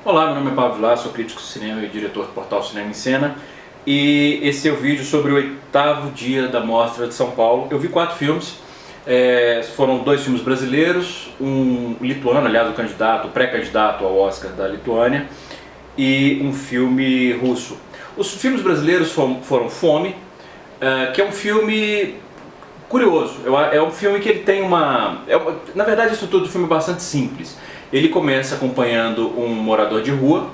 Olá, meu nome é Pablo Vilar, sou crítico de cinema e diretor do portal Cinema em Cena. E esse é o vídeo sobre o 8º dia da Mostra de São Paulo. Eu vi 4 filmes, foram 2 filmes brasileiros, um lituano, aliás, o pré-candidato ao Oscar da Lituânia, e um filme russo. Os filmes brasileiros foram Fome, que é um filme curioso. É um filme que ele tem na verdade, a estrutura do filme é bastante simples. Ele começa acompanhando um morador de rua,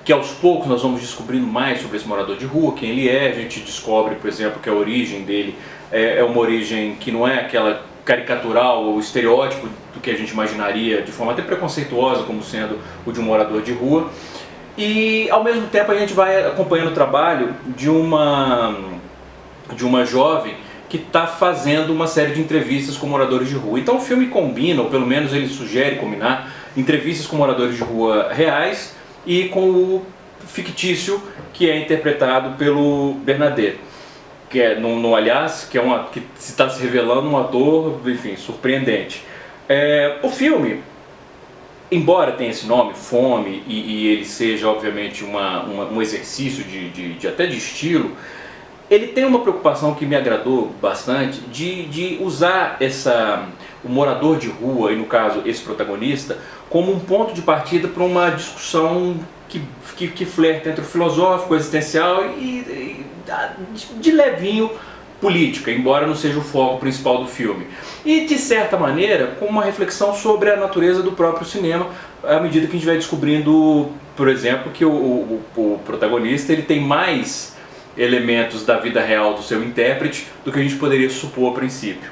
que aos poucos nós vamos descobrindo mais sobre esse morador de rua, quem ele é. A gente descobre, por exemplo, que a origem dele é uma origem que não é aquela caricatural ou estereótipo do que a gente imaginaria de forma até preconceituosa como sendo o de um morador de rua. E ao mesmo tempo a gente vai acompanhando o trabalho de uma jovem que está fazendo uma série de entrevistas com moradores de rua. Então o filme combina, ou pelo menos ele sugere combinar, entrevistas com moradores de rua reais e com o fictício que é interpretado pelo Bernadette, que é, aliás, que está se revelando um ator, enfim, surpreendente. O filme, embora tenha esse nome, Fome, e ele seja obviamente um exercício até de estilo, ele tem uma preocupação que me agradou bastante de usar o morador de rua, e no caso esse protagonista, como um ponto de partida para uma discussão que flerta entre o filosófico, o existencial e de levinho política, embora não seja o foco principal do filme. E de certa maneira com uma reflexão sobre a natureza do próprio cinema, à medida que a gente vai descobrindo, por exemplo, que o protagonista ele tem mais elementos da vida real do seu intérprete do que a gente poderia supor a princípio.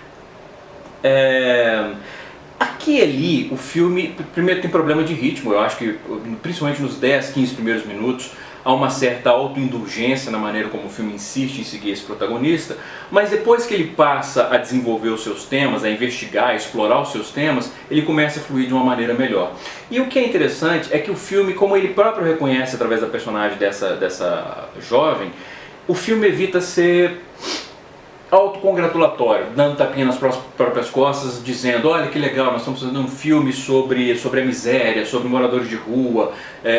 Aqui e ali o filme primeiro tem problema de ritmo. Eu acho que principalmente nos 10, 15 primeiros minutos há uma certa autoindulgência na maneira como o filme insiste em seguir esse protagonista, mas depois que ele passa a desenvolver os seus temas, a investigar, a explorar os seus temas, ele começa a fluir de uma maneira melhor. E o que é interessante é que o filme, como ele próprio reconhece através da personagem dessa jovem, o filme evita ser autocongratulatório, dando tapinha nas próprias costas, dizendo: olha que legal, nós estamos fazendo um filme sobre a miséria, sobre moradores de rua,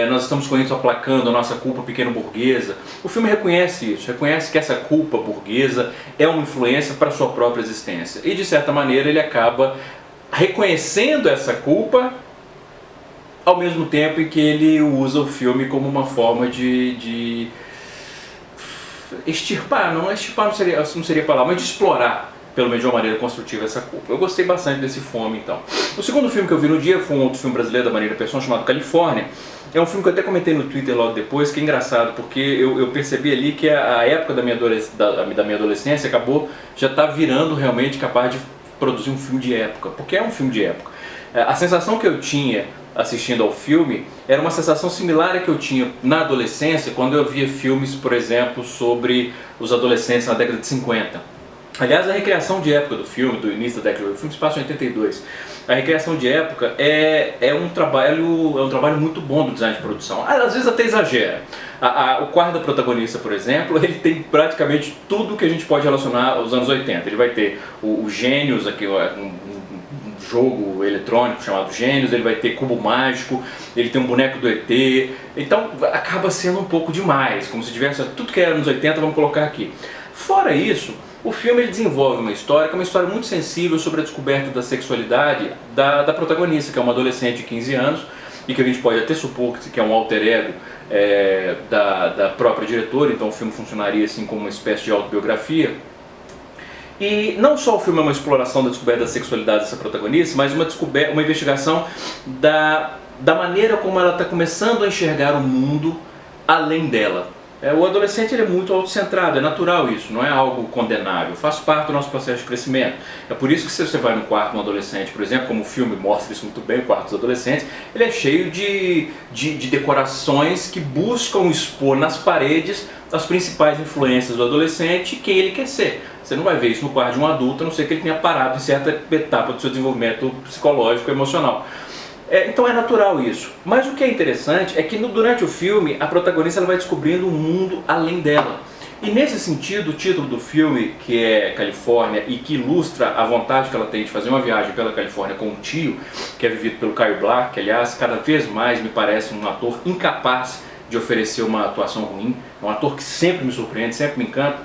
nós estamos com isso aplacando a nossa culpa pequeno-burguesa. O filme reconhece isso, reconhece que essa culpa burguesa é uma influência para a sua própria existência. E de certa maneira ele acaba reconhecendo essa culpa, ao mesmo tempo em que ele usa o filme como uma forma de extirpar, não seria a palavra, mas de explorar, pelo menos de uma maneira construtiva, essa culpa. Eu gostei bastante desse Fome, então. O segundo filme que eu vi no dia foi um outro filme brasileiro da Marília Persson chamado Califórnia. É um filme que eu até comentei no Twitter logo depois, que é engraçado, porque eu percebi ali que a época da minha adolescência já está virando realmente capaz de produzir um filme de época, porque é um filme de época. A sensação que eu tinha assistindo ao filme era uma sensação similar à que eu tinha na adolescência quando eu via filmes, por exemplo, sobre os adolescentes na década de 50. Aliás, a recriação de época do filme, do início da década, o filme se passa em 82. A recriação de época é um trabalho muito bom do design de produção. Às vezes até exagera. O quarto da protagonista, por exemplo, ele tem praticamente tudo que a gente pode relacionar aos anos 80. Ele vai ter o Gênios, aqui, um jogo eletrônico chamado Gênios, ele vai ter cubo mágico, ele tem um boneco do ET, então acaba sendo um pouco demais, como se tivesse tudo que era nos 80, vamos colocar aqui. Fora isso, o filme ele desenvolve uma história que é uma história muito sensível sobre a descoberta da sexualidade da protagonista, que é uma adolescente de 15 anos, e que a gente pode até supor que é um alter ego da própria diretora, então o filme funcionaria assim como uma espécie de autobiografia. E não só o filme é uma exploração da descoberta da sexualidade dessa protagonista, mas uma investigação da maneira como ela está começando a enxergar o mundo além dela. O adolescente ele é muito autocentrado, é natural isso, não é algo condenável, faz parte do nosso processo de crescimento. É por isso que se você vai no quarto de um adolescente, por exemplo, como o filme mostra isso muito bem, o quarto dos adolescentes, ele é cheio de decorações que buscam expor nas paredes as principais influências do adolescente e quem ele quer ser. Você não vai ver isso no quarto de um adulto, a não ser que ele tenha parado em certa etapa do seu desenvolvimento psicológico e emocional. Então é natural isso. Mas o que é interessante é que durante o filme a protagonista ela vai descobrindo um mundo além dela. E nesse sentido, o título do filme, que é Califórnia e que ilustra a vontade que ela tem de fazer uma viagem pela Califórnia com um tio, que é vivido pelo Kyle Black, que aliás cada vez mais me parece um ator incapaz de oferecer uma atuação ruim, é um ator que sempre me surpreende, sempre me encanta.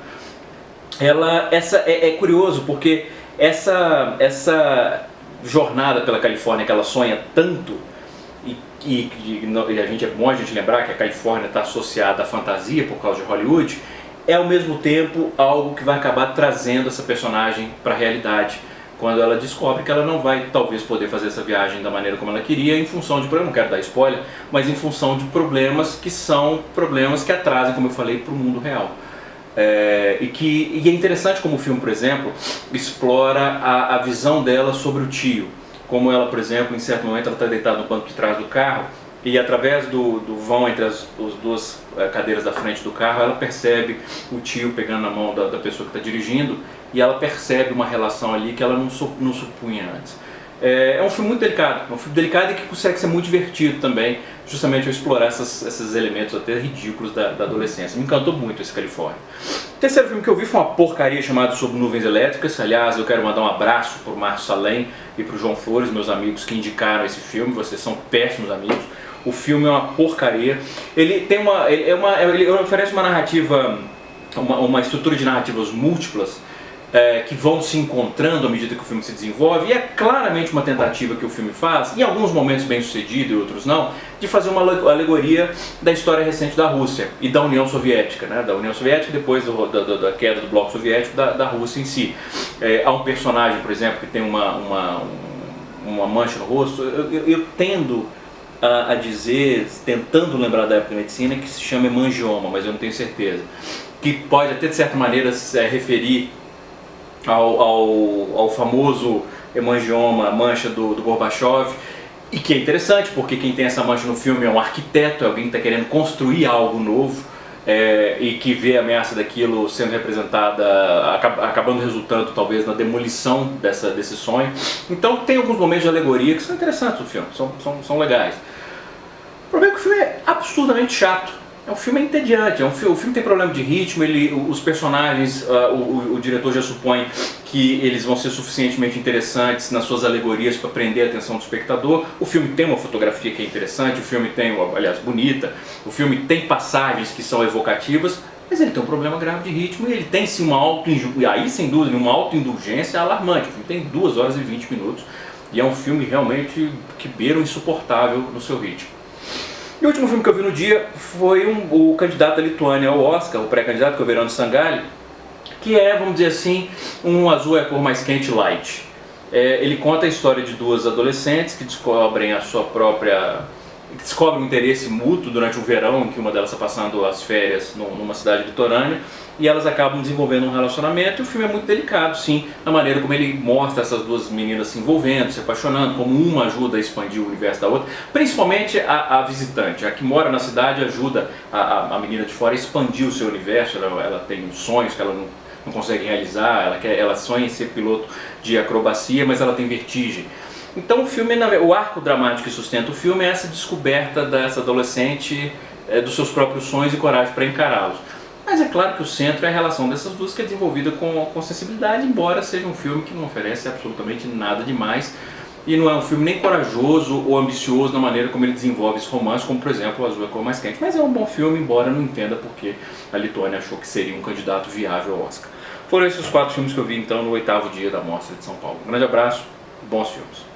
É curioso porque essa jornada pela Califórnia que ela sonha tanto, e a gente, é bom a gente lembrar que a Califórnia está associada à fantasia por causa de Hollywood, é ao mesmo tempo algo que vai acabar trazendo essa personagem para a realidade, quando ela descobre que ela não vai talvez poder fazer essa viagem da maneira como ela queria, em função de problemas, não quero dar spoiler, mas em função de problemas que são problemas que atrasam, como eu falei, para o mundo real. E é interessante como o filme, por exemplo, explora a visão dela sobre o tio. Como ela, por exemplo, em certo momento ela está deitada no banco de trás do carro e através do vão entre as duas cadeiras da frente do carro, ela percebe o tio pegando na mão da pessoa que está dirigindo e ela percebe uma relação ali que ela não supunha antes. É um filme muito delicado, e que consegue ser muito divertido também, justamente ao explorar esses elementos até ridículos da adolescência. Me encantou muito esse Califórnia. O terceiro filme que eu vi foi uma porcaria chamada Sob Nuvens Elétricas. Aliás, eu quero mandar um abraço para o Márcio Salem e para o João Flores, meus amigos que indicaram esse filme. Vocês são péssimos amigos. O filme é uma porcaria. Ele oferece uma narrativa, uma estrutura de narrativas múltiplas, que vão se encontrando à medida que o filme se desenvolve, e é claramente uma tentativa que o filme faz, em alguns momentos bem sucedido e outros não, de fazer uma alegoria da história recente da Rússia e da União Soviética, né? Da União Soviética depois da queda do bloco soviético, da Rússia em si. Há um personagem, por exemplo, que tem uma mancha no rosto. Eu tendo a dizer, tentando lembrar da época da medicina, que se chama hemangioma, mas eu não tenho certeza, que pode até de certa maneira se referir ao famoso hemangioma, mancha do Gorbachev, e que é interessante porque quem tem essa mancha no filme é um arquiteto, é alguém que está querendo construir algo novo, e que vê a ameaça daquilo sendo representada, acabando resultando talvez na demolição desse sonho. Então tem alguns momentos de alegoria que são interessantes no filme, são legais. O problema é que o filme é absurdamente chato. É um filme entediante, o filme tem problema de ritmo, os personagens, o diretor já supõe que eles vão ser suficientemente interessantes nas suas alegorias para prender a atenção do espectador. O filme tem uma fotografia que é interessante, o filme tem, aliás, bonita, o filme tem passagens que são evocativas, mas ele tem um problema grave de ritmo e ele tem sim aí sem dúvida uma autoindulgência alarmante. O filme tem 2 horas e 20 minutos e é um filme realmente que beira o insuportável no seu ritmo. E o último filme que eu vi no dia foi o candidato da Lituânia ao Oscar, o pré-candidato, que é o Verano Sangalli, que é, vamos dizer assim, um azul é a cor mais quente light. Ele conta a história de 2 adolescentes que descobrem um interesse mútuo durante o verão, em que uma delas está passando as férias numa cidade litorânea, e elas acabam desenvolvendo um relacionamento. E o filme é muito delicado, sim, na maneira como ele mostra essas 2 meninas se envolvendo, se apaixonando, como uma ajuda a expandir o universo da outra, principalmente a visitante, a que mora na cidade ajuda a menina de fora a expandir o seu universo. Ela tem sonhos que ela não consegue realizar, ela sonha em ser piloto de acrobacia, mas ela tem vertigem. Então o arco dramático que sustenta o filme é essa descoberta dessa adolescente, dos seus próprios sonhos e coragem para encará-los. Mas é claro que o centro é a relação dessas duas, que é desenvolvida com sensibilidade, embora seja um filme que não oferece absolutamente nada demais. E não é um filme nem corajoso ou ambicioso na maneira como ele desenvolve esse romance, como por exemplo O Azul é a Cor Mais Quente. Mas é um bom filme, embora não entenda porque a Lituânia achou que seria um candidato viável ao Oscar. Foram esses os 4 filmes que eu vi então no 8º dia da Mostra de São Paulo. Um grande abraço, bons filmes.